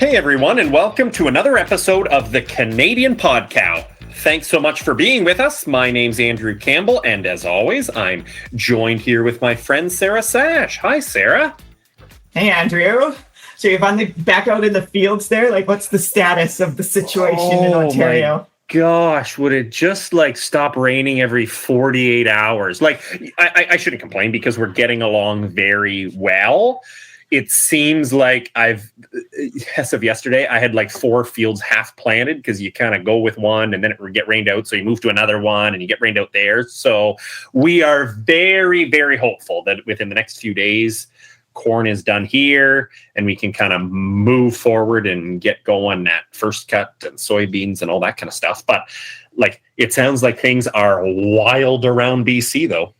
Hey everyone, and welcome to another episode of the Canadian Podcow. Thanks so much for being with us. My name's Andrew Campbell, and as always, I'm joined here with my friend Sarah Sash. Hi, Sarah. Hey, Andrew. So you're back out in the fields there? Like, what's the status of the situation in Ontario? My gosh, would it just stop raining every 48 hours? I shouldn't complain because we're getting along very well. It seems like as of yesterday, I had 4 fields half planted because you kind of go with one and then it would get rained out. So you move to another one and you get rained out there. So we are very, very hopeful that within the next few days, corn is done here and we can kind of move forward and get going at first cut and soybeans and all that kind of stuff. But it sounds like things are wild around BC though.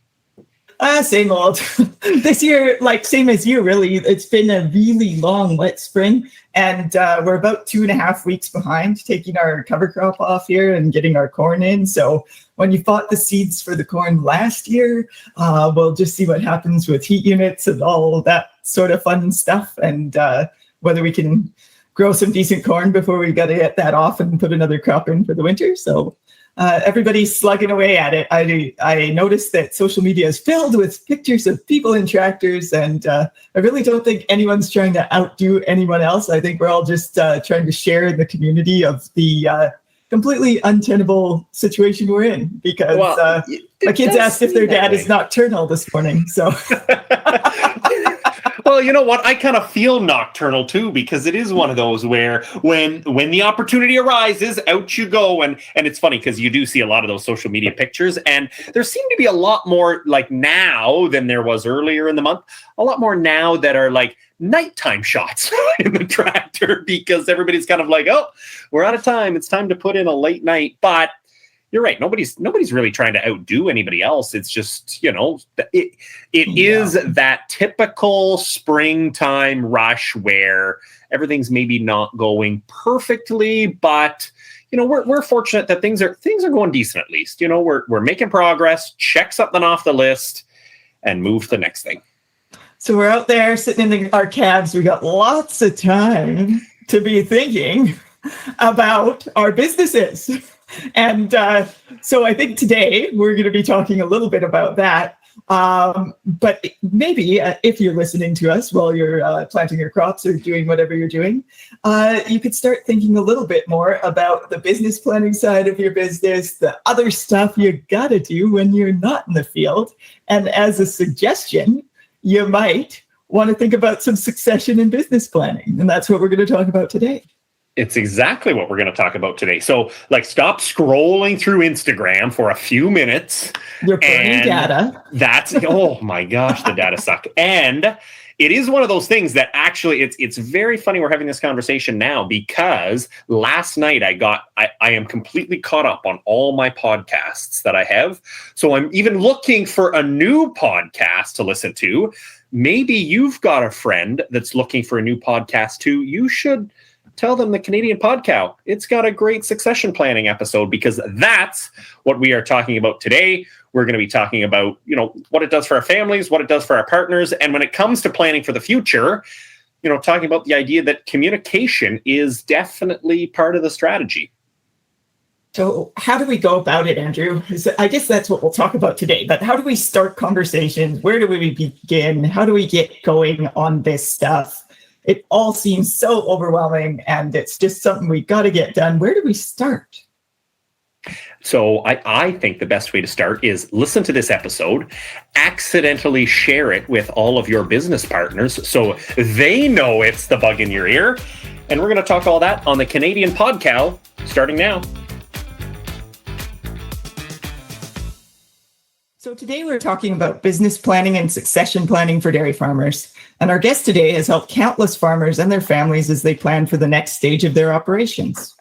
Same old. This year, same as you, really. It's been a really long, wet spring, and we're about 2.5 weeks behind taking our cover crop off here and getting our corn in. So when you bought the seeds for the corn last year, we'll just see what happens with heat units and all that sort of fun stuff, and whether we can grow some decent corn before we got to get that off and put another crop in for the winter. So everybody's slugging away at it. I noticed that social media is filled with pictures of people in tractors, and I really don't think anyone's trying to outdo anyone else. I think we're all just trying to share in the community of the completely untenable situation we're in, because my kids asked if their dad is nocturnal this morning. So. Well, you know what? I kind of feel nocturnal too, because it is one of those where when the opportunity arises, out you go. And it's funny because you do see a lot of those social media pictures, and there seem to be a lot more now than there was earlier in the month. A lot more now that are nighttime shots in the tractor, because everybody's kind of oh, we're out of time. It's time to put in a late night. But you're right. Nobody's really trying to outdo anybody else. It's just, it is that typical springtime rush where everything's maybe not going perfectly, but we're fortunate that things are going decent at least. We're making progress, check something off the list, and move to the next thing. So we're out there sitting in our cabs. We got lots of time to be thinking about our businesses. And so I think today we're going to be talking a little bit about that. But maybe if you're listening to us while you're planting your crops or doing whatever you're doing, you could start thinking a little bit more about the business planning side of your business, the other stuff you got to do when you're not in the field. And as a suggestion, you might want to think about some succession in business planning. And that's what we're going to talk about today. It's exactly what we're going to talk about today. So, stop scrolling through Instagram for a few minutes. You're burning data. Oh my gosh, the data suck. And it is one of those things that actually, it's very funny we're having this conversation now, because last night I am completely caught up on all my podcasts that I have. So I'm even looking for a new podcast to listen to. Maybe you've got a friend that's looking for a new podcast too. You should tell them the Canadian Podcow. It's got a great succession planning episode, because that's what we are talking about today. We're going to be talking about, what it does for our families, what it does for our partners. And when it comes to planning for the future, talking about the idea that communication is definitely part of the strategy. So how do we go about it, Andrew? I guess that's what we'll talk about today. But how do we start conversations? Where do we begin? How do we get going on this stuff? It all seems so overwhelming, and it's just something we got to get done. Where do we start? So I think the best way to start is listen to this episode, accidentally share it with all of your business partners so they know it's the bug in your ear. And we're going to talk all that on the Canadian Podcow starting now. So today we're talking about business planning and succession planning for dairy farmers. And our guest today has helped countless farmers and their families as they plan for the next stage of their operations.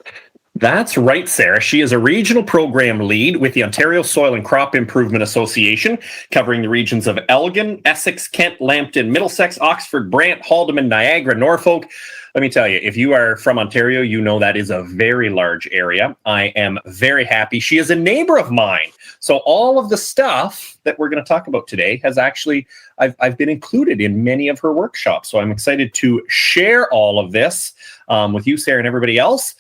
That's right, Sarah. She is a regional program lead with the Ontario Soil and Crop Improvement Association, covering the regions of Elgin, Essex, Kent, Lambton, Middlesex, Oxford, Brant, Haldimand, Niagara, Norfolk. Let me tell you, if you are from Ontario, you know that is a very large area. I am very happy. She is a neighbor of mine. So all of the stuff that we're going to talk about today has actually, I've been included in many of her workshops. So I'm excited to share all of this with you, Sarah, and everybody else.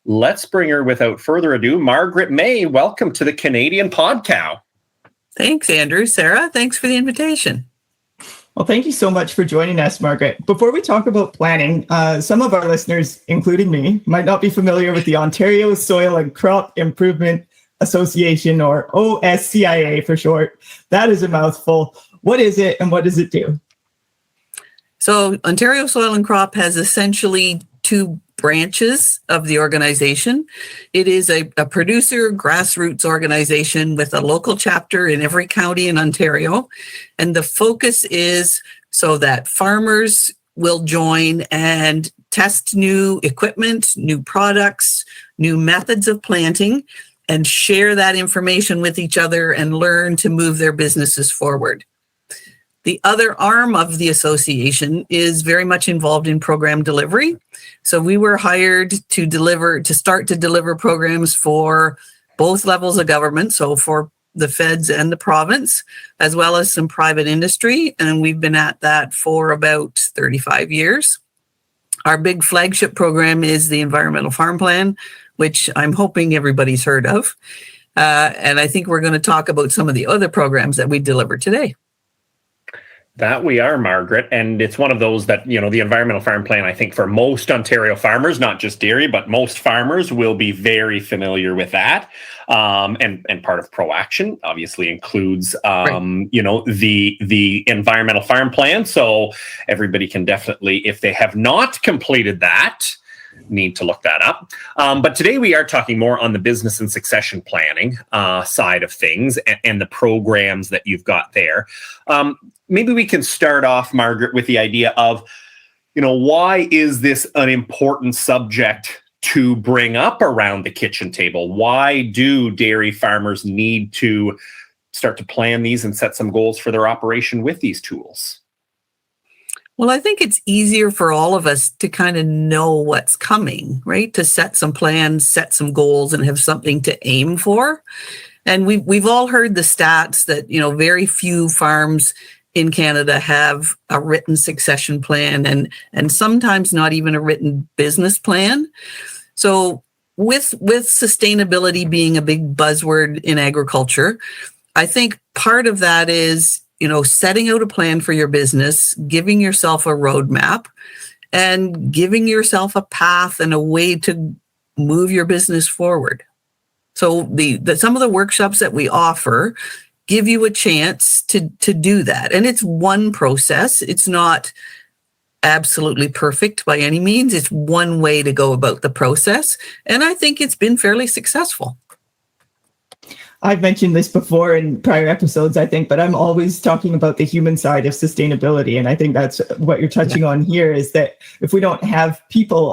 Let's bring her without further ado. Margaret May, welcome to the Canadian Podcow. Thanks, Andrew. Sarah, thanks for the invitation. Well, thank you so much for joining us, Margaret. Before we talk about planning, some of our listeners, including me, might not be familiar with the Ontario Soil and Crop Improvement Association, or OSCIA for short. That is a mouthful. What is it and what does it do? So Ontario Soil and Crop has essentially two branches of the organization. It is a producer grassroots organization with a local chapter in every county in Ontario. And the focus is so that farmers will join and test new equipment, new products, new methods of planting, and share that information with each other and learn to move their businesses forward. The other arm of the association is very much involved in program delivery. So we were hired to start to deliver programs for both levels of government, so for the feds and the province, as well as some private industry. And we've been at that for about 35 years. Our big flagship program is the Environmental Farm Plan, which I'm hoping everybody's heard of. And I think we're going to talk about some of the other programs that we deliver today. That we are, Margaret. And it's one of those that, you know, the Environmental Farm Plan, I think for most Ontario farmers, not just dairy, but most farmers will be very familiar with that. And part of ProAction obviously includes, you know, the Environmental Farm Plan. So everybody can definitely, if they have not completed that, need to look that up. But today we are talking more on the business and succession planning side of things and the programs that you've got there. Maybe we can start off, Margaret, with the idea of, you know, why is this an important subject to bring up around the kitchen table? Why do dairy farmers need to start to plan these and set some goals for their operation with these tools? Well, I think it's easier for all of us to kind of know what's coming, right? To set some plans, set some goals, and have something to aim for. And we've all heard the stats that, you know, very few farms in Canada have a written succession plan and sometimes not even a written business plan. So with sustainability being a big buzzword in agriculture, I think part of that is, you know, setting out a plan for your business, giving yourself a roadmap, and giving yourself a path and a way to move your business forward. So some of the workshops that we offer give you a chance to do that. And it's one process. It's not absolutely perfect by any means. It's one way to go about the process. And I think it's been fairly successful. I've mentioned this before in prior episodes, I think, but I'm always talking about the human side of sustainability. And I think that's what you're touching on here, is that if we don't have people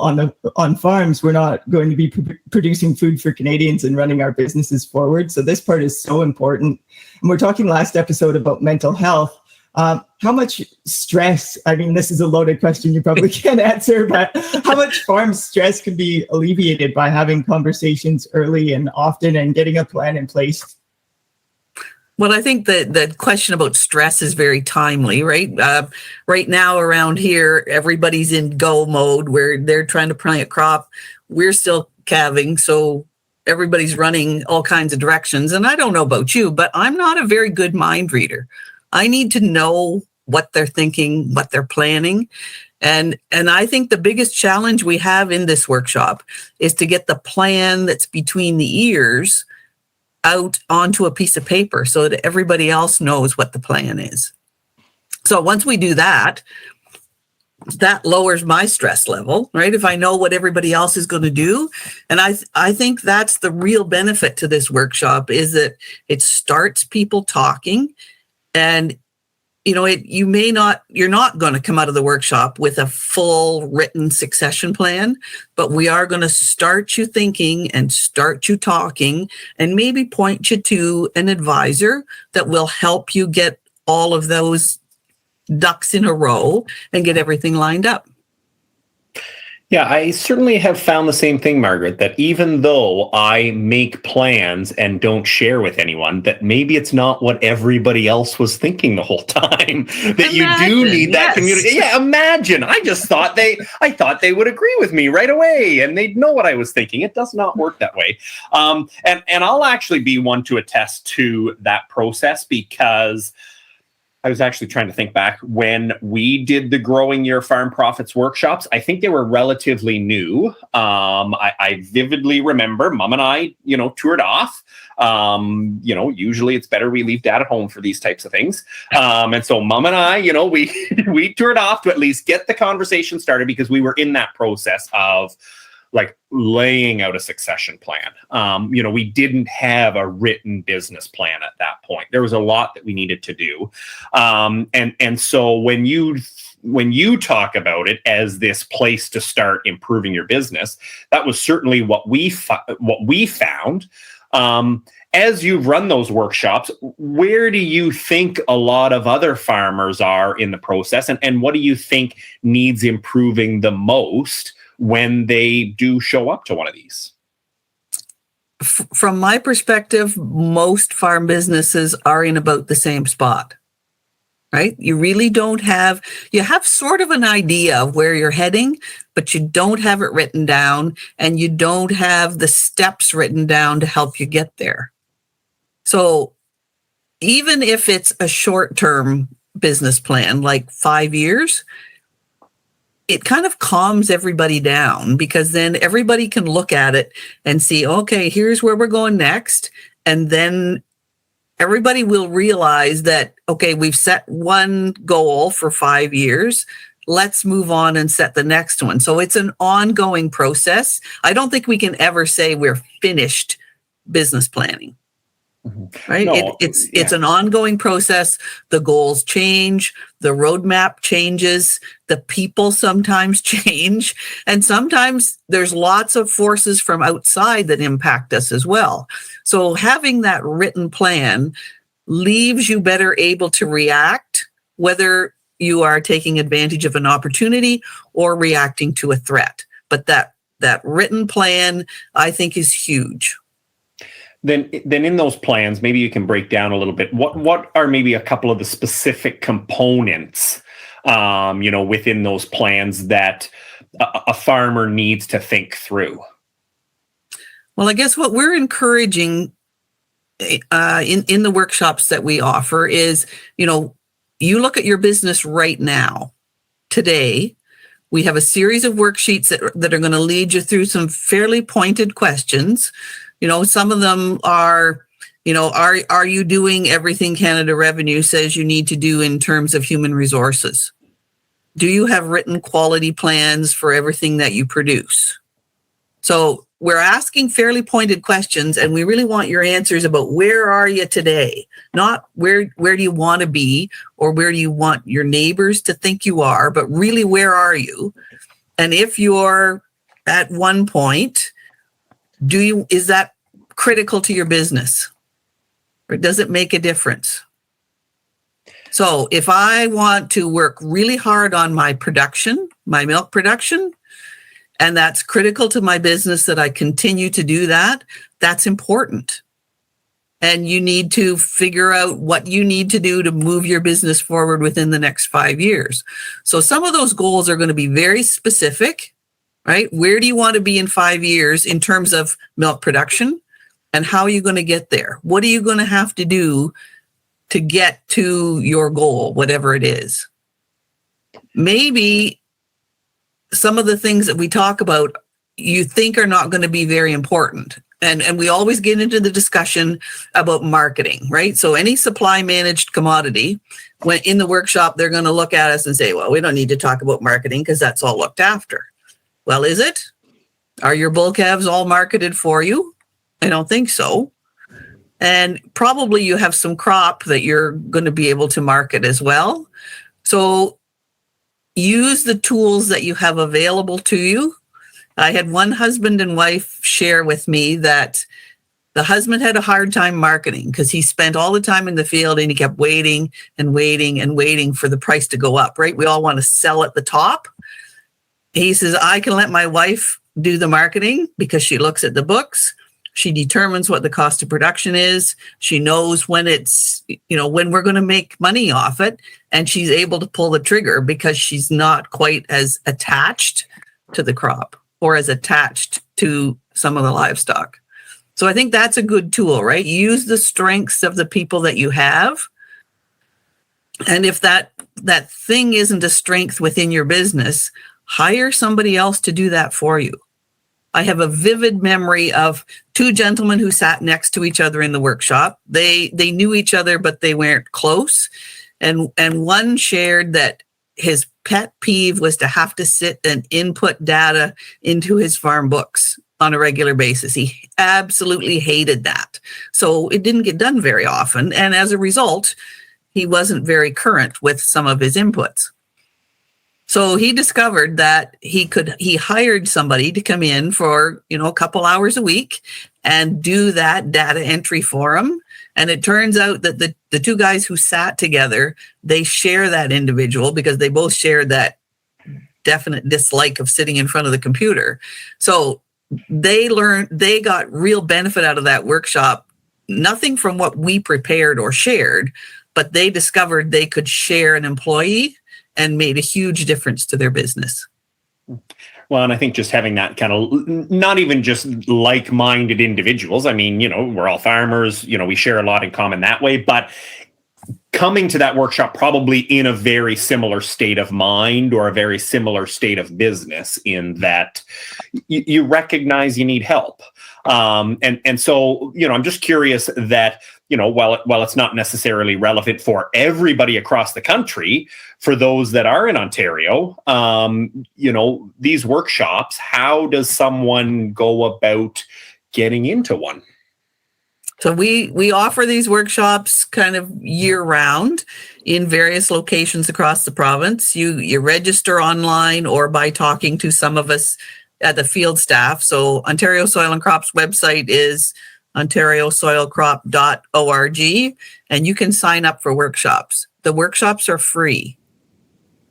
on farms, we're not going to be producing food for Canadians and running our businesses forward. So this part is so important. And we're talking last episode about mental health. How much stress, I mean, this is a loaded question you probably can't answer, but how much farm stress can be alleviated by having conversations early and often and getting a plan in place? Well, I think that the question about stress is very timely, right? Right now around here, everybody's in go mode where they're trying to plant a crop. We're still calving, so everybody's running all kinds of directions. And I don't know about you, but I'm not a very good mind reader. I need to know what they're thinking, what they're planning. And I think the biggest challenge we have in this workshop is to get the plan that's between the ears out onto a piece of paper so that everybody else knows what the plan is. So once we do that, that lowers my stress level, right? If I know what everybody else is going to do. And I think that's the real benefit to this workshop, is that it starts people talking. And you're not going to come out of the workshop with a full written succession plan, but we are going to start you thinking and start you talking and maybe point you to an advisor that will help you get all of those ducks in a row and get everything lined up. Yeah, I certainly have found the same thing, Margaret, that even though I make plans and don't share with anyone, that maybe it's not what everybody else was thinking the whole time, that you do need that community. Yeah, imagine. I thought they would agree with me right away and they'd know what I was thinking. It does not work that way. And I'll actually be one to attest to that process, because I was actually trying to think back when we did the Growing Your Farm Profits workshops. I think they were relatively new. I vividly remember Mom and I, toured off. Usually it's better we leave Dad at home for these types of things. And so Mom and I, we toured off to at least get the conversation started, because we were in that process of like laying out a succession plan. We didn't have a written business plan at that point. There was a lot that we needed to do. And so when you talk about it as this place to start improving your business, that was certainly what we found. As you've run those workshops, where do you think a lot of other farmers are in the process? And what do you think needs improving the most when they do show up to one of these? From my perspective, most farm businesses are in about the same spot, right? You really you have sort of an idea of where you're heading, but you don't have it written down, and you don't have the steps written down to help you get there. So even if it's a short-term business plan, like 5 years, it kind of calms everybody down, because then everybody can look at it and see, okay, here's where we're going next. And then everybody will realize that, okay, we've set one goal for 5 years. Let's move on and set the next one. So it's an ongoing process. I don't think we can ever say we're finished business planning. Right? No, it's an ongoing process. The goals change, the roadmap changes, the people sometimes change, and sometimes there's lots of forces from outside that impact us as well. So having that written plan leaves you better able to react, whether you are taking advantage of an opportunity or reacting to a threat. But that written plan, I think, is huge. Then in those plans, maybe you can break down a little bit. What are maybe a couple of the specific components, within those plans that a farmer needs to think through? Well, I guess what we're encouraging in the workshops that we offer is, you look at your business right now, today. We have a series of worksheets that are going to lead you through some fairly pointed questions. Some of them are, are you doing everything Canada Revenue says you need to do in terms of human resources? Do you have written quality plans for everything that you produce? So we're asking fairly pointed questions, and we really want your answers about where are you today? Not where do you want to be, or where do you want your neighbors to think you are, but really, where are you? And if you're at one point, is that critical to your business, or does it make a difference? So if I want to work really hard on my production, my milk production, and that's critical to my business, that I continue to do that, that's important. And you need to figure out what you need to do to move your business forward within the next 5 years. So some of those goals are going to be very specific, right? Where do you want to be in 5 years in terms of milk production? And how are you going to get there? What are you going to have to do to get to your goal, whatever it is? Maybe some of the things that we talk about you think are not going to be very important. And we always get into the discussion about marketing, right? So any supply managed commodity, when in the workshop, they're going to look at us and say, well, we don't need to talk about marketing because that's all looked after. Well, is it? Are your bull calves all marketed for you? I don't think so. And probably you have some crop that you're going to be able to market as well. So use the tools that you have available to you. I had one husband and wife share with me that the husband had a hard time marketing because he spent all the time in the field and he kept waiting and waiting and waiting for the price to go up, right? We all want to sell at the top. He says, I can let my wife do the marketing because she looks at the books. She determines what the cost of production is. She knows when it's, when we're going to make money off it. And she's able to pull the trigger because she's not quite as attached to the crop or as attached to some of the livestock. So I think that's a good tool, right? Use the strengths of the people that you have. And if that thing isn't a strength within your business, hire somebody else to do that for you. I have a vivid memory of two gentlemen who sat next to each other in the workshop. They knew each other, but they weren't close. And one shared that his pet peeve was to have to sit and input data into his farm books on a regular basis. He absolutely hated that. So it didn't get done very often. And as a result, he wasn't very current with some of his inputs. So he discovered that he hired somebody to come in for, a couple hours a week and do that data entry for him. And it turns out that the two guys who sat together, they share that individual because they both shared that definite dislike of sitting in front of the computer. So they got real benefit out of that workshop, nothing from what we prepared or shared, but they discovered they could share an employee and made a huge difference to their business. Well, and I think just having that kind of, not even just like-minded individuals. I mean, we're all farmers, we share a lot in common that way, but coming to that workshop probably in a very similar state of mind or a very similar state of business in that you recognize you need help. And so, I'm just curious that, while it's not necessarily relevant for everybody across the country, for those that are in Ontario, these workshops, how does someone go about getting into one? So we offer these workshops kind of year round in various locations across the province. You register online or by talking to some of us at the field staff. So Ontario Soil and Crops website is ontariosoilcrop.org, and you can sign up for workshops. The workshops are free.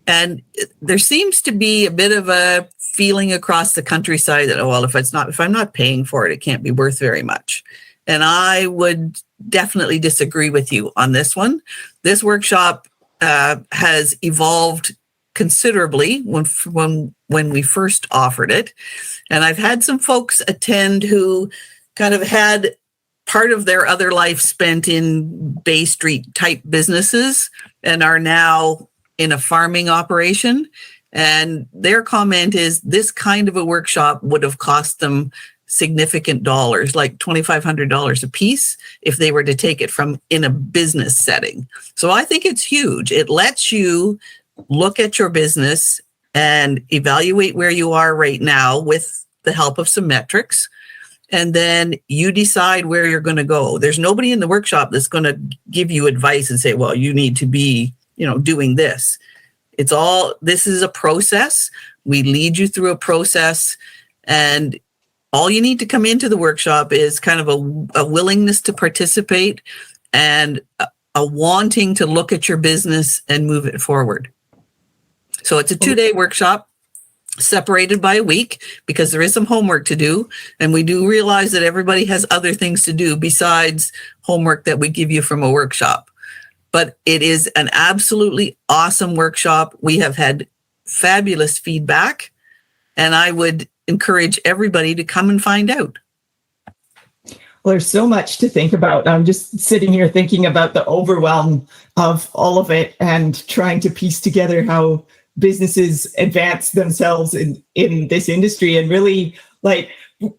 And there seems to be a bit of a feeling across the countryside that, if I'm not paying for it, it can't be worth very much. And I would definitely disagree with you on this one. This workshop has evolved considerably when we first offered it. And I've had some folks attend who kind of had part of their other life spent in Bay Street type businesses and are now in a farming operation. And their comment is this kind of a workshop would have cost them significant dollars, like $2,500 a piece, if they were to take it from in a business setting. So I think it's huge. It lets you look at your business and evaluate where you are right now with the help of some metrics. And then you decide where you're going to go. There's nobody in the workshop that's going to give you advice and say, well, you need to be, doing this. This is a process. We lead you through a process, and all you need to come into the workshop is kind of a willingness to participate and a wanting to look at your business and move it forward. So it's a 2-day workshop separated by a week because there is some homework to do. And we do realize that everybody has other things to do besides homework that we give you from a workshop. But it is an absolutely awesome workshop. We have had fabulous feedback, and I would encourage everybody to come and find out. Well, there's so much to think about. I'm just sitting here thinking about the overwhelm of all of it and trying to piece together how businesses advance themselves in this industry. And really,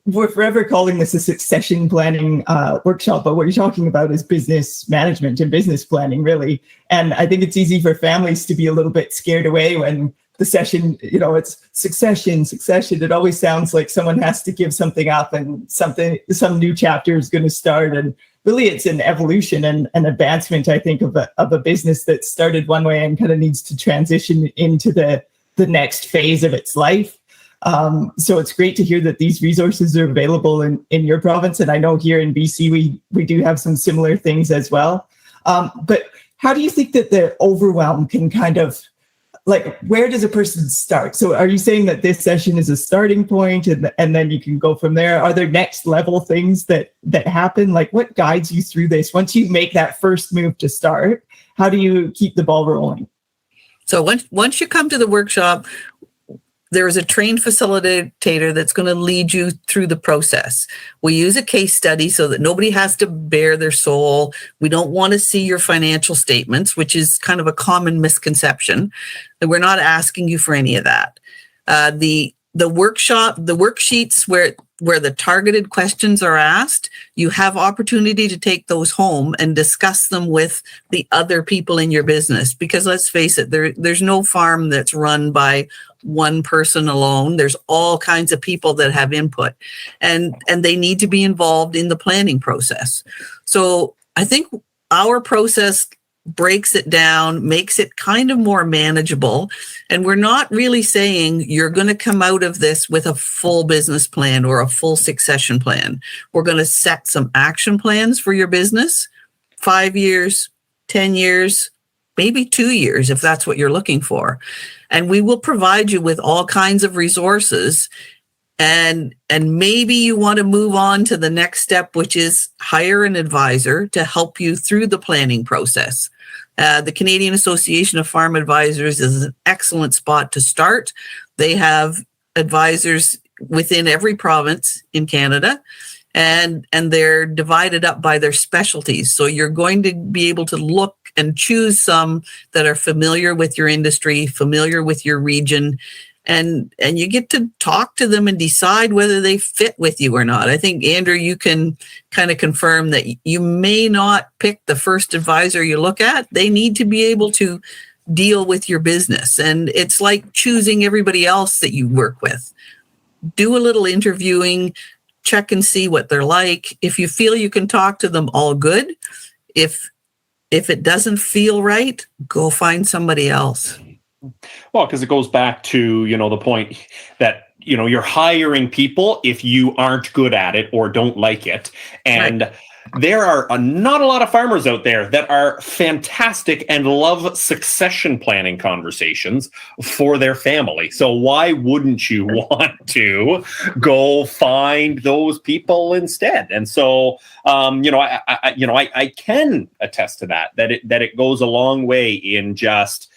we're forever calling this a succession planning workshop, but what you're talking about is business management and business planning, really. And I think it's easy for families to be a little bit scared away when the session, it's succession. It always sounds like someone has to give something up and some new chapter is going to start. And really it's an evolution and an advancement, I think, of a business that started one way and kind of needs to transition into the next phase of its life. So it's great to hear that these resources are available in your province. And I know here in BC, we do have some similar things as well. But how do you think that the overwhelm can kind of, like, where does a person start? So are you saying that this session is a starting point and then you can go from there? Are there next level things that happen? Like, what guides you through this? Once you make that first move to start, how do you keep the ball rolling? So once you come to the workshop, there is a trained facilitator that's going to lead you through the process. We use a case study so that nobody has to bare their soul. We don't want to see your financial statements, which is kind of a common misconception. And we're not asking you for any of that. The worksheets where the targeted questions are asked, you have opportunity to take those home and discuss them with the other people in your business. Because let's face it, there's no farm that's run by one person alone. There's all kinds of people that have input, and they need to be involved in the planning process. So I think our process breaks it down, makes it kind of more manageable. And we're not really saying you're going to come out of this with a full business plan or a full succession plan. We're going to set some action plans for your business, 5 years, 10 years, maybe 2 years, if that's what you're looking for. And we will provide you with all kinds of resources. And maybe you want to move on to the next step, which is hire an advisor to help you through the planning process. The Canadian Association of Farm Advisors is an excellent spot to start. They have advisors within every province in Canada, and they're divided up by their specialties. So you're going to be able to look and choose some that are familiar with your industry, familiar with your region, and you get to talk to them and decide whether they fit with you or not. I think, Andrew, you can kind of confirm that you may not pick the first advisor you look at. They need to be able to deal with your business. And it's like choosing everybody else that you work with. Do a little interviewing, check and see what they're like. If you feel you can talk to them, all good. If it doesn't feel right, go find somebody else. Well, because it goes back to, the point that, you're hiring people if you aren't good at it or don't like it. And right. There are not a lot of farmers out there that are fantastic and love succession planning conversations for their family. So why wouldn't you want to go find those people instead? And so, I can attest to that it goes a long way in just,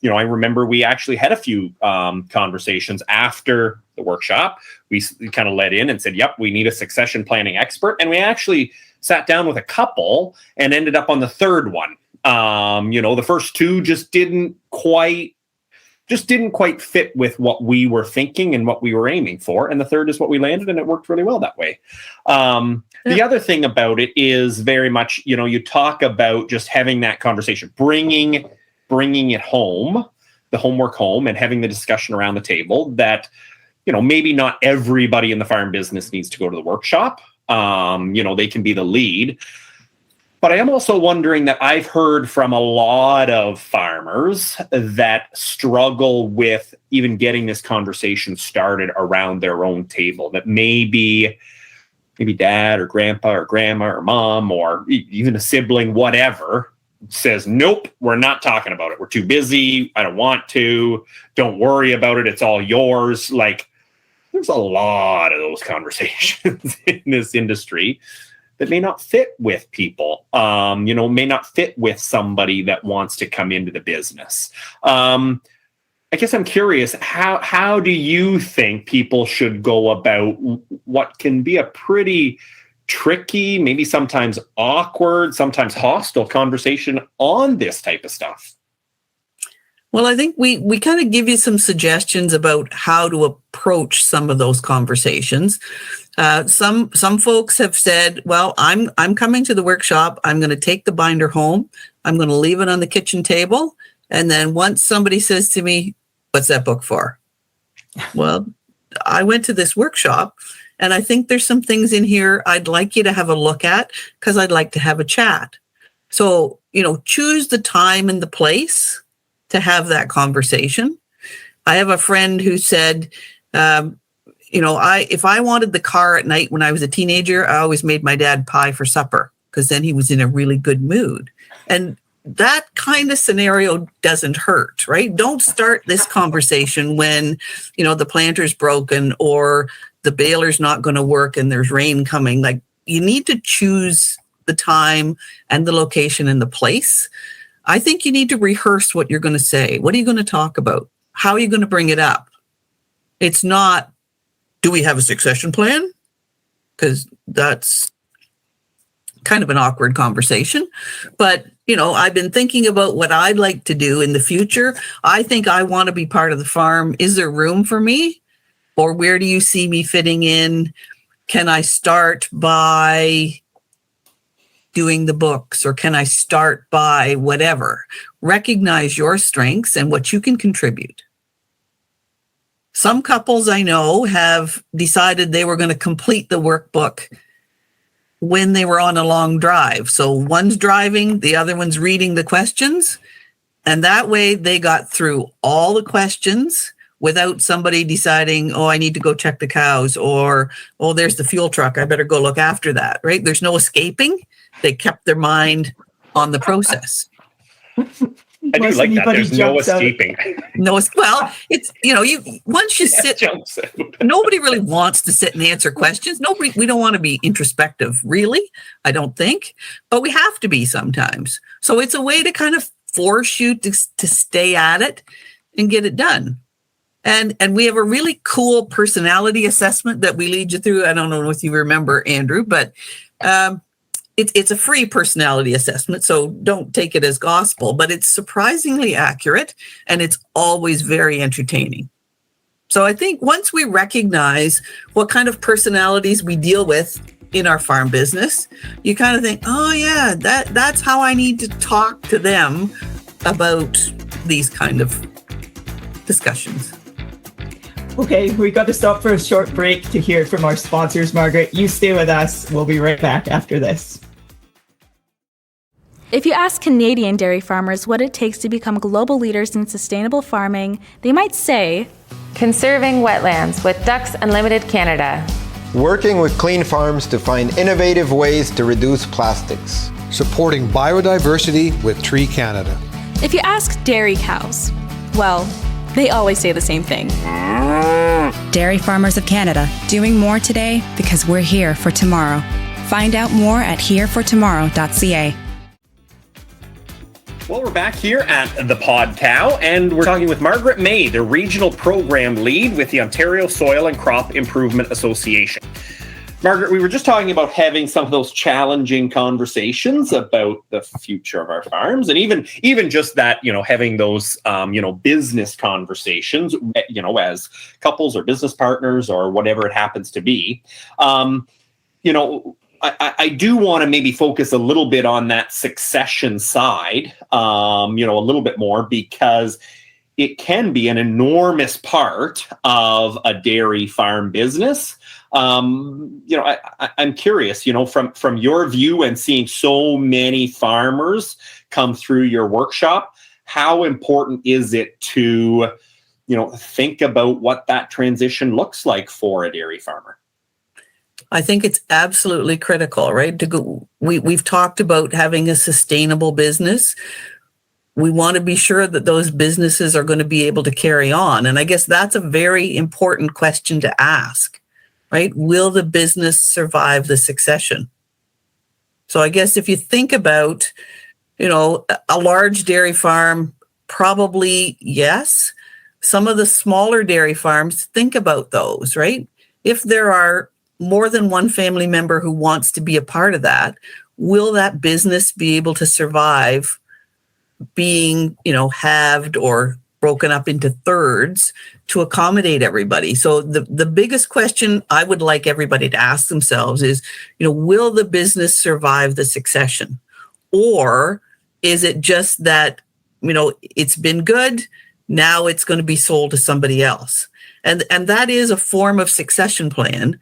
I remember we actually had a few conversations after the workshop. We kind of let in and said, yep, we need a succession planning expert. And we actually sat down with a couple and ended up on the third one. The first two just didn't quite fit with what we were thinking and what we were aiming for. And the third is what we landed, and it worked really well that way. The other thing about it is very much, you talk about just having that conversation, bringing it home, the homework home, and having the discussion around the table that, maybe not everybody in the farm business needs to go to the workshop. They can be the lead. But I am also wondering that I've heard from a lot of farmers that struggle with even getting this conversation started around their own table, that maybe dad or grandpa or grandma or mom or even a sibling, whatever, says, nope, we're not talking about it. We're too busy. I don't want to. Don't worry about it. It's all yours. Like, there's a lot of those conversations in this industry that may not fit with people, may not fit with somebody that wants to come into the business. I guess I'm curious, how do you think people should go about what can be a pretty tricky, maybe sometimes awkward, sometimes hostile conversation on this type of stuff? Well, I think we kind of give you some suggestions about how to approach some of those conversations. Some folks have said, well, I'm coming to the workshop. I'm going to take the binder home. I'm going to leave it on the kitchen table. And then once somebody says to me, what's that book for? Well, I went to this workshop And I think there's some things in here I'd like you to have a look at because I'd like to have a chat. So, choose the time and the place to have that conversation. I have a friend who said, if I wanted the car at night when I was a teenager, I always made my dad pie for supper because then he was in a really good mood. And that kind of scenario doesn't hurt, right? Don't start this conversation when, the planter's broken or the baler's not going to work and there's rain coming. Like, you need to choose the time and the location and the place. I think you need to rehearse what you're going to say. What are you going to talk about? How are you going to bring it up? It's not, do we have a succession plan? Because that's kind of an awkward conversation. But, I've been thinking about what I'd like to do in the future. I think I want to be part of the farm. Is there room for me? Or where do you see me fitting in? Can I start by doing the books, or can I start by whatever? Recognize your strengths and what you can contribute. Some couples I know have decided they were going to complete the workbook when they were on a long drive. So one's driving, the other one's reading the questions. And that way they got through all the questions without somebody deciding, oh, I need to go check the cows, or, oh, there's the fuel truck, I better go look after that, right? There's no escaping. They kept their mind on the process. I do like that. There's no escaping. Well, it's, once you sit, nobody really wants to sit and answer questions. We don't want to be introspective, really, I don't think, but we have to be sometimes. So it's a way to kind of force you to stay at it and get it done. And we have a really cool personality assessment that we lead you through. I don't know if you remember, Andrew, but it's a free personality assessment, so don't take it as gospel, but it's surprisingly accurate and it's always very entertaining. So I think once we recognize what kind of personalities we deal with in our farm business, you kind of think, oh yeah, that's how I need to talk to them about these kind of discussions. Okay, we got to stop for a short break to hear from our sponsors. Margaret, you stay with us. We'll be right back after this. If you ask Canadian dairy farmers what it takes to become global leaders in sustainable farming, they might say, conserving wetlands with Ducks Unlimited Canada. Working with clean farms to find innovative ways to reduce plastics. Supporting biodiversity with Tree Canada. If you ask dairy cows, well, they always say the same thing. Dairy Farmers of Canada, doing more today because we're here for tomorrow. Find out more at herefortomorrow.ca. Well, we're back here at the Pod Cow, and we're talking with Margaret May, the Regional Program Lead with the Ontario Soil and Crop Improvement Association. Margaret, we were just talking about having some of those challenging conversations about the future of our farms, and even just that, having those, business conversations, as couples or business partners or whatever it happens to be. I do want to maybe focus a little bit on that succession side, a little bit more, because it can be an enormous part of a dairy farm business. I'm curious, from your view and seeing so many farmers come through your workshop, how important is it to, think about what that transition looks like for a dairy farmer? I think it's absolutely critical, right? We've talked about having a sustainable business. We want to be sure that those businesses are going to be able to carry on. And I guess that's a very important question to ask, right? Will the business survive the succession? So I guess if you think about, a large dairy farm, probably yes. Some of the smaller dairy farms, think about those, right? If there are more than one family member who wants to be a part of that, will that business be able to survive being, halved or broken up into thirds to accommodate everybody? So the biggest question I would like everybody to ask themselves is, will the business survive the succession? Or is it just that, it's been good, now it's going to be sold to somebody else? And that is a form of succession plan.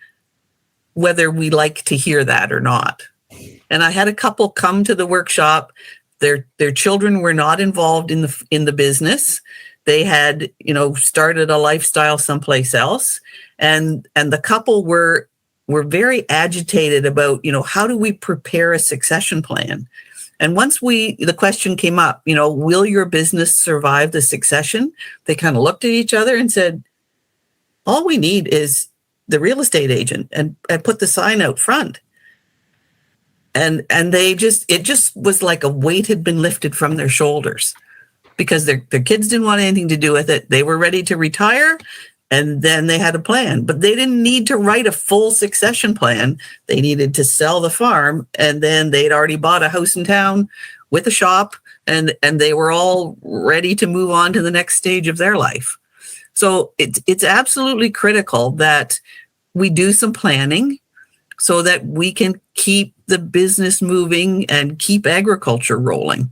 whether we like to hear that or not. And I had a couple come to the workshop. Their children were not involved in the business. They had, started a lifestyle someplace else, and the couple were very agitated about, how do we prepare a succession plan? And once the question came up, will your business survive the succession? They kind of looked at each other and said, all we need is the real estate agent and put the sign out front. And it just was like a weight had been lifted from their shoulders, because their kids didn't want anything to do with it. They were ready to retire, and then they had a plan. But they didn't need to write a full succession plan. They needed to sell the farm, and then they'd already bought a house in town with a shop, and they were all ready to move on to the next stage of their life. So it's absolutely critical that we do some planning so that we can keep the business moving and keep agriculture rolling.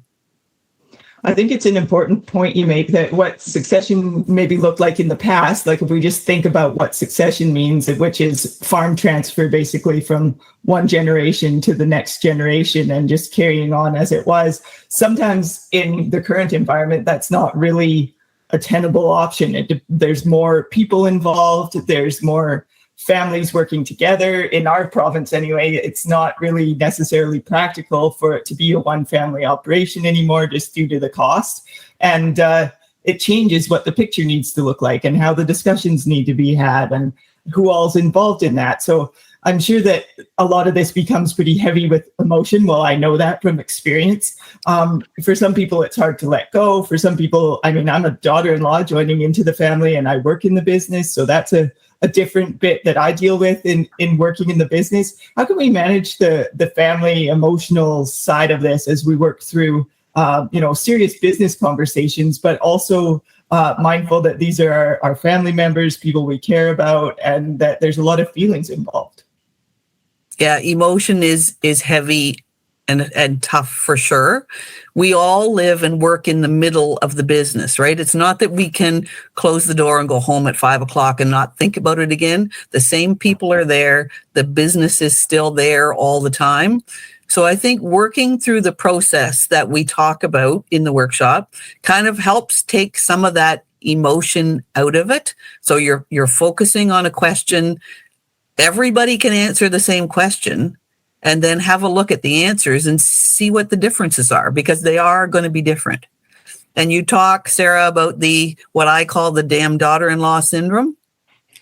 I think it's an important point you make, that what succession maybe looked like in the past, like if we just think about what succession means, which is farm transfer basically from one generation to the next generation and just carrying on as it was. Sometimes in the current environment, that's not really a tenable option. There's more people involved. There's more families working together. In our province anyway, it's not really necessarily practical for it to be a one family operation anymore, just due to the cost. And it changes what the picture needs to look like and how the discussions need to be had and who all's involved in that. So I'm sure that a lot of this becomes pretty heavy with emotion. Well, I know that from experience. For some people, it's hard to let go. For some people, I'm a daughter-in-law joining into the family, and I work in the business. So that's a different bit that I deal with in working in the business. How can we manage the family emotional side of this as we work through, serious business conversations, but also mindful that these are our family members, people we care about, and that there's a lot of feelings involved? Yeah, emotion is heavy and tough for sure. We all live and work in the middle of the business, right? It's not that we can close the door and go home at 5 o'clock and not think about it again. The same people are there. The business is still there all the time. So I think working through the process that we talk about in the workshop kind of helps take some of that emotion out of it. So you're focusing on a question. Everybody can answer the same question, and then have a look at the answers and see what the differences are, because they are going to be different. And you talk, Sarah, about what I call the damn daughter-in-law syndrome,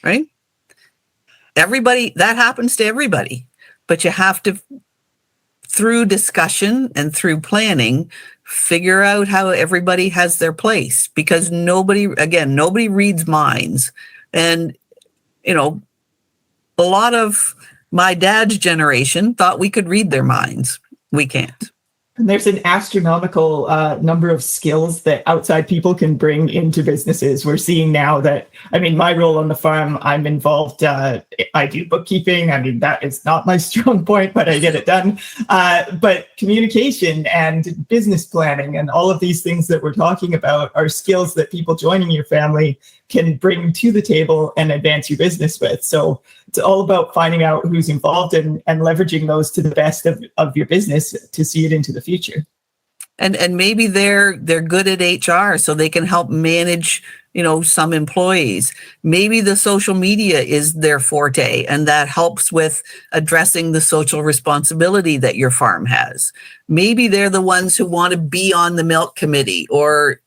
right? That happens to everybody, but you have to, through discussion and through planning, figure out how everybody has their place, because nobody reads minds. And, a lot of my dad's generation thought we could read their minds. We can't. And there's an astronomical number of skills that outside people can bring into businesses. We're seeing now that, my role on the farm, I'm involved. I do bookkeeping. That is not my strong point, but I get it done. But communication and business planning and all of these things that we're talking about are skills that people joining your family can bring to the table and advance your business with. So it's all about finding out who's involved and leveraging those to the best of your business to see it into the future. And maybe they're good at HR, so they can help manage, some employees. Maybe the social media is their forte, and that helps with addressing the social responsibility that your farm has. Maybe they're the ones who want to be on the milk committee, or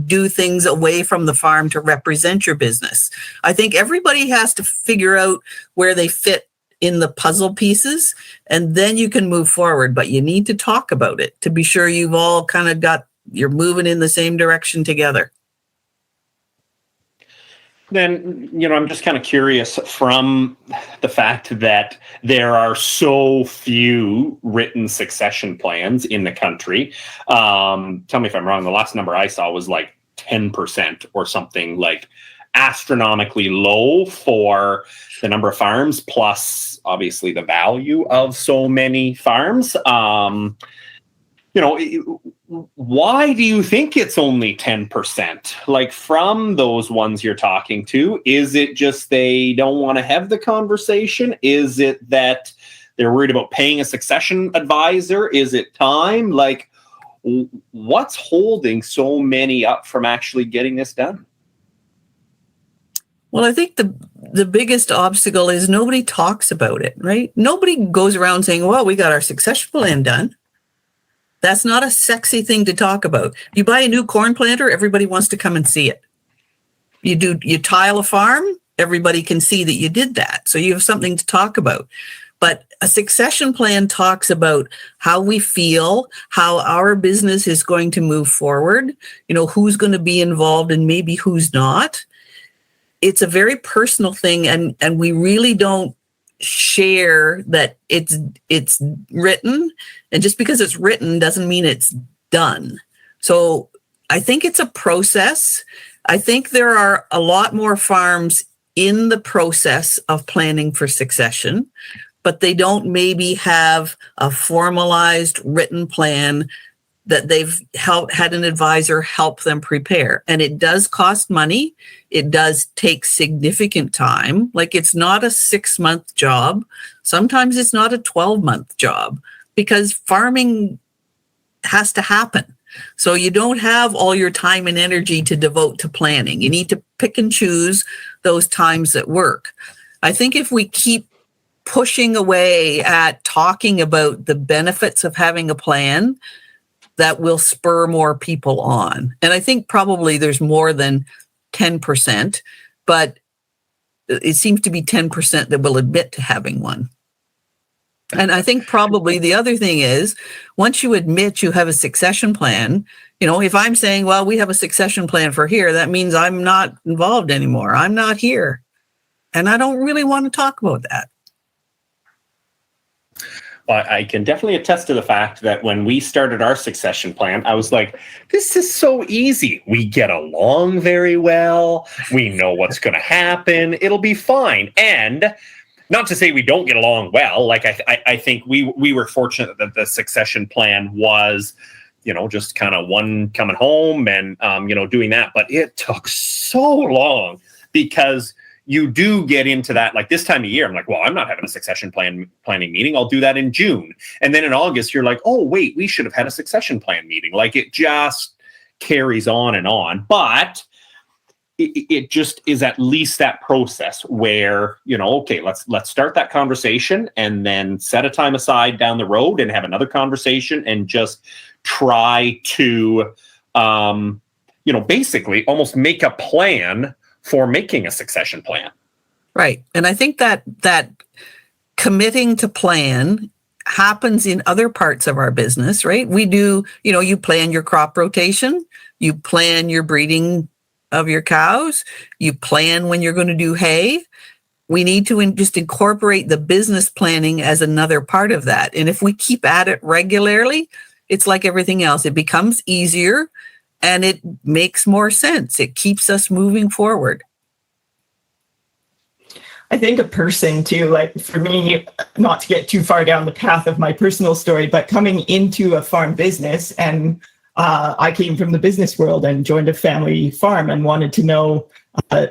do things away from the farm to represent your business. I think everybody has to figure out where they fit in the puzzle pieces, and then you can move forward. But you need to talk about it to be sure you've all kind of you're moving in the same direction together. Then, I'm just kind of curious, from the fact that there are so few written succession plans in the country. Tell me if I'm wrong. The last number I saw was like 10% or something, like astronomically low for the number of farms, plus obviously the value of so many farms. why do you think it's only 10%? Like, from those ones you're talking to, is it just they don't want to have the conversation? Is it that they're worried about paying a succession advisor? Is it time? Like, what's holding so many up from actually getting this done? Well, I think the biggest obstacle is nobody talks about it, right? Nobody goes around saying, well, we got our succession plan done. That's not a sexy thing to talk about. You buy a new corn planter, everybody wants to come and see it. You tile a farm, everybody can see that you did that. So you have something to talk about. But a succession plan talks about how we feel, how our business is going to move forward, who's going to be involved and maybe who's not. It's a very personal thing, and we really don't share that it's written, and just because it's written doesn't mean it's done. So I think it's a process. I think there are a lot more farms in the process of planning for succession, but they don't maybe have a formalized written plan that they've had an advisor help them prepare. And it does cost money. It does take significant time. Like, it's not a 6-month job. Sometimes it's not a 12-month job, because farming has to happen. So you don't have all your time and energy to devote to planning. You need to pick and choose those times that work. I think if we keep pushing away at talking about the benefits of having a plan, that will spur more people on. And I think probably there's more than 10%, but it seems to be 10% that will admit to having one. And I think probably the other thing is, once you admit you have a succession plan, if I'm saying, well, we have a succession plan for here, that means I'm not involved anymore. I'm not here. And I don't really want to talk about that. I can definitely attest to the fact that when we started our succession plan, I was like, this is so easy. We get along very well. We know what's going to happen. It'll be fine. And not to say we don't get along well. Like, I think we were fortunate that the succession plan was, just kind of one coming home and, doing that. But it took so long, because you do get into that, like, this time of year, I'm like, well, I'm not having a succession planning meeting. I'll do that in June. And then in August, you're like, oh, wait, we should have had a succession plan meeting. Like, it just carries on and on. But it just is at least that process where, okay, let's start that conversation, and then set a time aside down the road and have another conversation, and just try to, basically almost make a plan for making a succession plan. Right. And I think that committing to plan happens in other parts of our business, right? We do, you plan your crop rotation, you plan your breeding of your cows, you plan when you're going to do hay. We need to just incorporate the business planning as another part of that. And if we keep at it regularly, it's like everything else. It becomes easier, and it makes more sense. It keeps us moving forward. I think a person too, like for me, not to get too far down the path of my personal story, but coming into a farm business, and I came from the business world and joined a family farm and wanted to know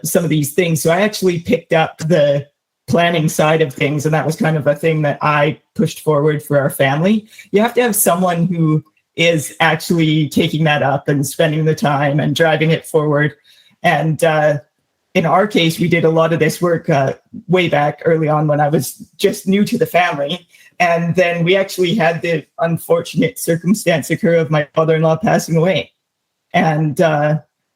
some of these things. So I actually picked up the planning side of things, and that was kind of a thing that I pushed forward for our family. You have to have someone who is actually taking that up and spending the time and driving it forward. And in our case, we did a lot of this work way back early on when I was just new to the family. And then we actually had the unfortunate circumstance occur of my father-in-law passing away. And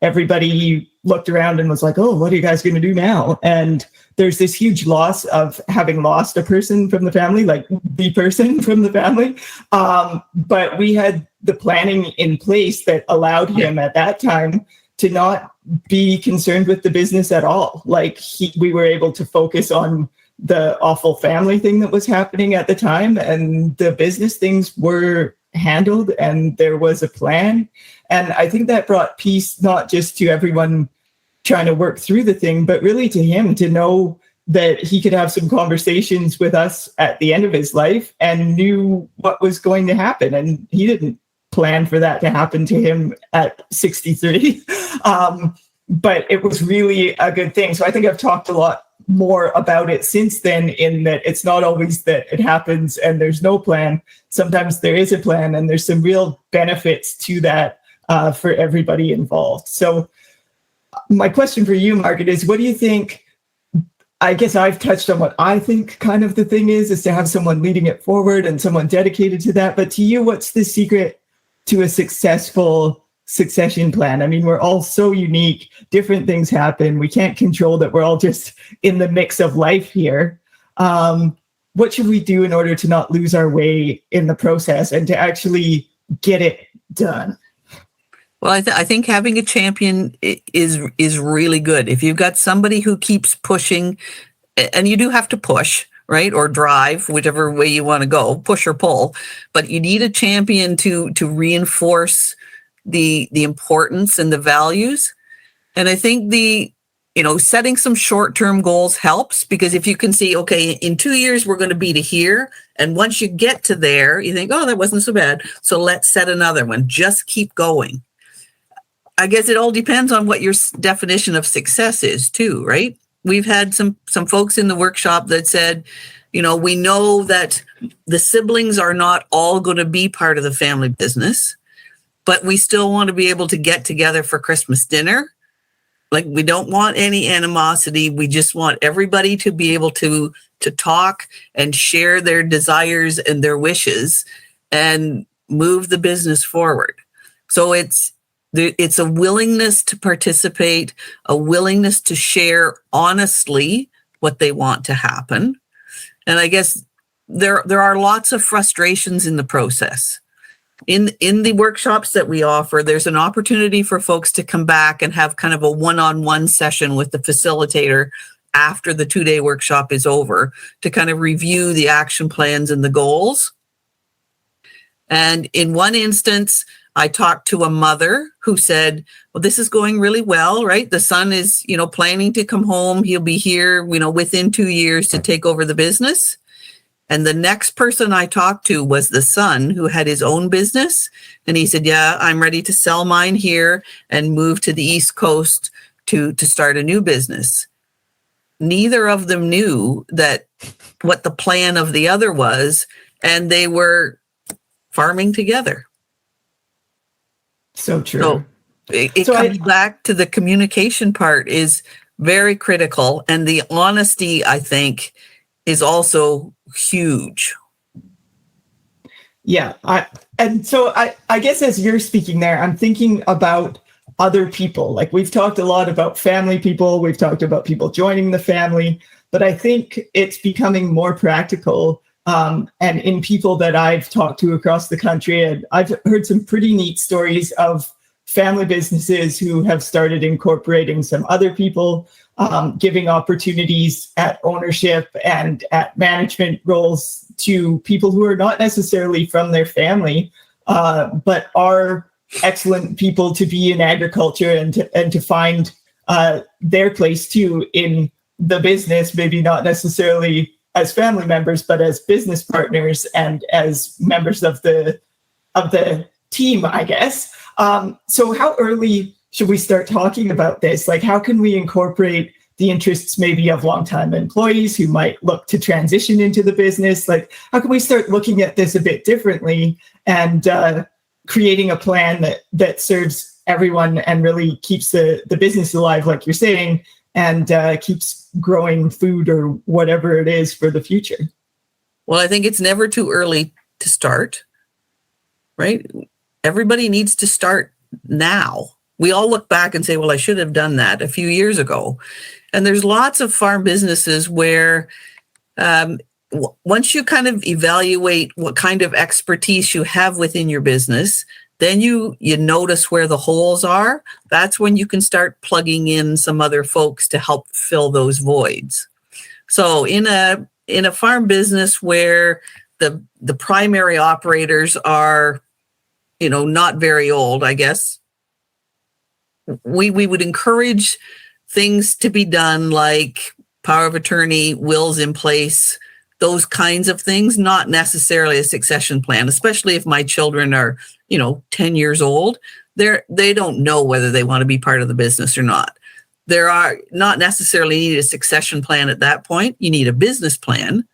everybody looked around and was like, oh, what are you guys going to do now? And there's this huge loss of having lost a person from the family, like the person from the family. But we had the planning in place that allowed him at that time to not be concerned with the business at all. Like we were able to focus on the awful family thing that was happening at the time, and the business things were handled, and there was a plan. And I think that brought peace, not just to everyone trying to work through the thing, but really to him, to know that he could have some conversations with us at the end of his life and knew what was going to happen. And he didn't plan for that to happen to him at 63. But it was really a good thing. So I think I've talked a lot more about it since then, in that it's not always that it happens and there's no plan. Sometimes there is a plan, and there's some real benefits to that for everybody involved. So my question for you, Margaret, is what do you think? I guess I've touched on what I think kind of the thing is to have someone leading it forward and someone dedicated to that. But to you, what's the secret to a successful succession plan? I mean, we're all so unique. Different things happen. We can't control that. We're all just in the mix of life here. What should we do in order to not lose our way in the process and to actually get it done? Well, I think having a champion is really good. If you've got somebody who keeps pushing, and you do have to push, right, or drive, whichever way you want to go, push or pull, but you need a champion to reinforce the importance and the values. And I think setting some short-term goals helps, because if you can see, okay, in 2 years we're going to be to here, and once you get to there, you think, oh, that wasn't so bad, so let's set another one. Just keep going. I guess it all depends on what your definition of success is too, right? We've had some folks in the workshop that said, we know that the siblings are not all going to be part of the family business, but we still want to be able to get together for Christmas dinner. Like, we don't want any animosity. We just want everybody to be able to talk and share their desires and their wishes and move the business forward. So it's a willingness to participate, a willingness to share honestly what they want to happen. And I guess there are lots of frustrations in the process. In the workshops that we offer, there's an opportunity for folks to come back and have kind of a one-on-one session with the facilitator after the 2-day workshop is over to kind of review the action plans and the goals. And in one instance, I talked to a mother who said, well, this is going really well, right? The son is, planning to come home. He'll be here, within 2 years to take over the business. And the next person I talked to was the son who had his own business. And he said, yeah, I'm ready to sell mine here and move to the East Coast to start a new business. Neither of them knew what the plan of the other was, and they were farming together. So true. So it comes back to the communication part is very critical. And the honesty, I think, is also huge. Yeah. I guess as you're speaking there, I'm thinking about other people. Like, we've talked a lot about family people. We've talked about people joining the family, but I think it's becoming more practical. And in people that I've talked to across the country, and I've heard some pretty neat stories of family businesses who have started incorporating some other people, giving opportunities at ownership and at management roles to people who are not necessarily from their family, but are excellent people to be in agriculture and to find their place too in the business, maybe not necessarily as family members, but as business partners and as members of the team, I guess. So how early should we start talking about this? Like, how can we incorporate the interests maybe of longtime employees who might look to transition into the business? Like, how can we start looking at this a bit differently and creating a plan that serves everyone and really keeps the business alive, like you're saying, and keeps growing food or whatever it is for the future? Well, I think it's never too early to start, right? Everybody needs to start now. We all look back and say, well, I should have done that a few years ago. And there's lots of farm businesses where once you kind of evaluate what kind of expertise you have within your business, then you notice where the holes are. That's when you can start plugging in some other folks to help fill those voids. So in a farm business where the primary operators are, not very old, I guess, we would encourage things to be done like power of attorney, wills in place, those kinds of things, not necessarily a succession plan, especially if my children are, 10 years old. They don't know whether they want to be part of the business or not. There are not necessarily need a succession plan at that point. You need a business plan.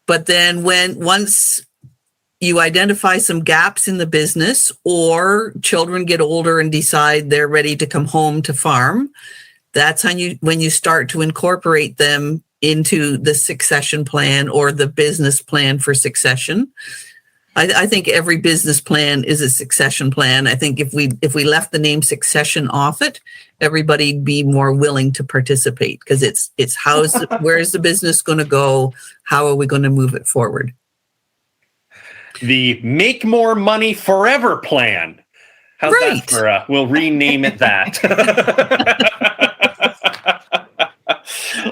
But then once you identify some gaps in the business, or children get older and decide they're ready to come home to farm, that's when you start to incorporate them into the succession plan or the business plan for succession. I think every business plan is a succession plan. I think if we left the name succession off it, everybody'd be more willing to participate, because it's where is the business going to go? How are we going to move it forward? The Make More Money Forever plan. How's Right. that for we'll rename it that.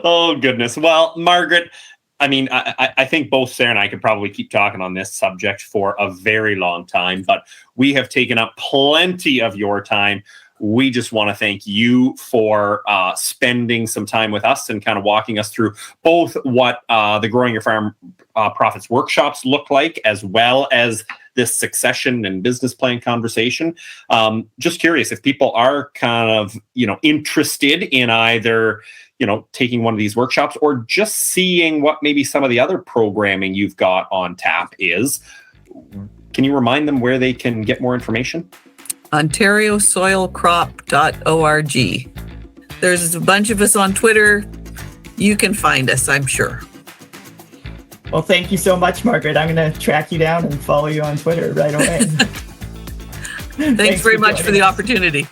Oh, goodness. Well, Margaret, I mean, I think both Sarah and I could probably keep talking on this subject for a very long time, but we have taken up plenty of your time. We just want to thank you for spending some time with us and kind of walking us through both what the Growing Your Farm Profits workshops look like, as well as this succession and business plan conversation. Just curious if people are kind of, interested in either, taking one of these workshops or just seeing what maybe some of the other programming you've got on tap is. Can you remind them where they can get more information? OntarioSoilCrop.org. There's a bunch of us on Twitter. You can find us, I'm sure. Well, thank you so much, Margaret. I'm going to track you down and follow you on Twitter right away. Thanks very much for the opportunity.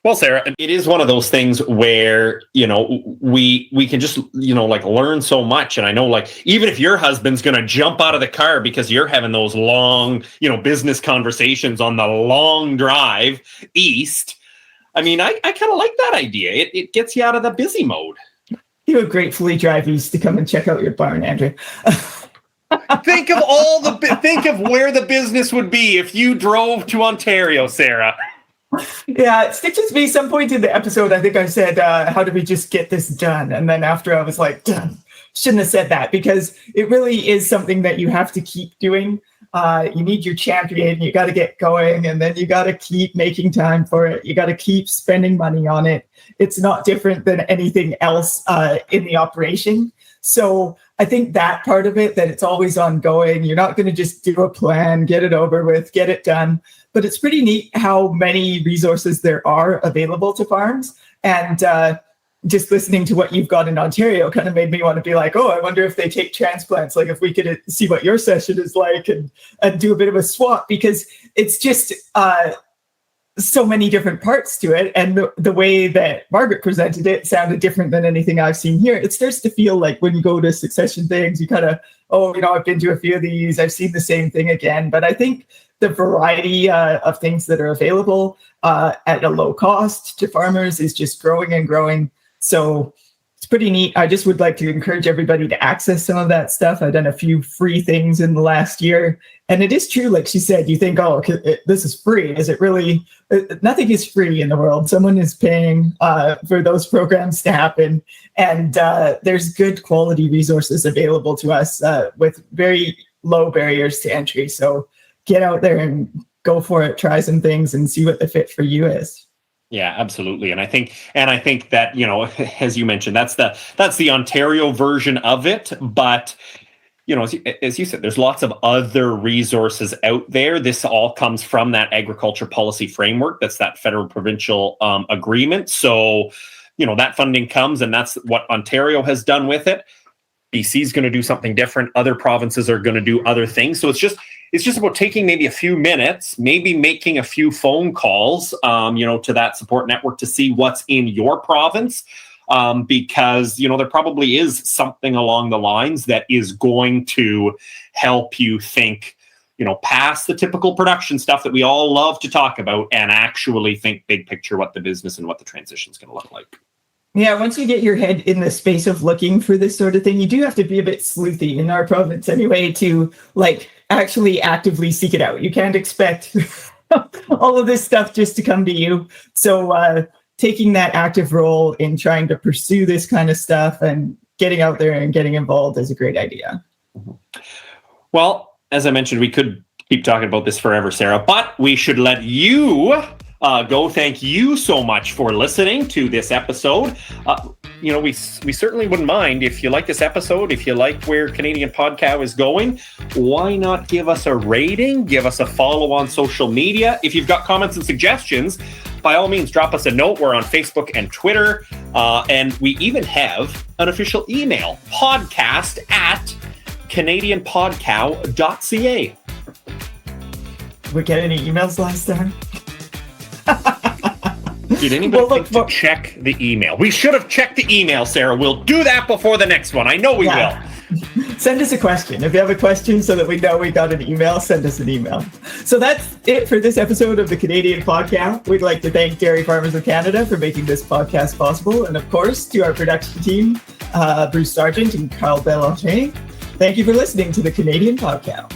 Well, Sarah, it is one of those things where, we can just, learn so much. And I know, even if your husband's going to jump out of the car because you're having those long, business conversations on the long drive east, I mean, I kind of like that idea. It gets you out of the busy mode. He would gratefully drive east to come and check out your barn, Andrew. Think of where the business would be if you drove to Ontario, Sarah. Yeah, it stitches me. Some point in the episode, I think I said, how do we just get this done? And then after I was like, done. Shouldn't have said that, because it really is something that you have to keep doing. You need your champion. You got to get going, and then you got to keep making time for it. You got to keep spending money on it. It's not different than anything else in the operation. So I think that part of it, that it's always ongoing. You're not going to just do a plan, get it over with, get it done. But it's pretty neat how many resources there are available to farms. And just listening to what you've got in Ontario kind of made me want to be like, oh, I wonder if they take transplants, like if we could see what your session is like and do a bit of a swap, because it's just so many different parts to it. And the way that Margaret presented it sounded different than anything I've seen here. It starts to feel like when you go to succession things, you kind of, I've been to a few of these, I've seen the same thing again. But I think the variety of things that are available at a low cost to farmers is just growing and growing. So it's pretty neat. I just would like to encourage everybody to access some of that stuff. I've done a few free things in the last year. And it is true, like she said, you think, this is free. Is it really? Nothing is free in the world. Someone is paying for those programs to happen. And there's good quality resources available to us with very low barriers to entry. So get out there and go for it, try some things and see what the fit for you is. Yeah, absolutely. And I think that, as you mentioned, that's the Ontario version of it. But, as you said, there's lots of other resources out there. This all comes from that agriculture policy framework. That's that federal provincial agreement. So, that funding comes, and that's what Ontario has done with it. BC is going to do something different. Other provinces are going to do other things. So it's just about taking maybe a few minutes, maybe making a few phone calls, to that support network to see what's in your province, because, there probably is something along the lines that is going to help you think, past the typical production stuff that we all love to talk about and actually think big picture what the business and what the transition is going to look like. Yeah, once you get your head in the space of looking for this sort of thing, you do have to be a bit sleuthy in our province anyway to actually actively seek it out. You can't expect all of this stuff just to come to you. So taking that active role in trying to pursue this kind of stuff and getting out there and getting involved is a great idea. Well, as I mentioned, we could keep talking about this forever, Sarah, but we should let you go. Thank you so much for listening to this episode. We certainly wouldn't mind if you like this episode, if you like where Canadian Podcow is going, why not give us a rating, give us a follow on social media. If you've got comments and suggestions, by all means, drop us a note. We're on Facebook and Twitter, and we even have an official email, podcast@canadianpodcow.ca. We get any emails last time? Did anybody think to check the email? We should have checked the email, Sarah. We'll do that before the next one. I know we will. Send us a question. If you have a question so that we know we got an email, send us an email. So that's it for this episode of the Canadian Podcast. We'd like to thank Dairy Farmers of Canada for making this podcast possible. And of course, to our production team, Bruce Sargent and Carl Belanger. Thank you for listening to the Canadian Podcast.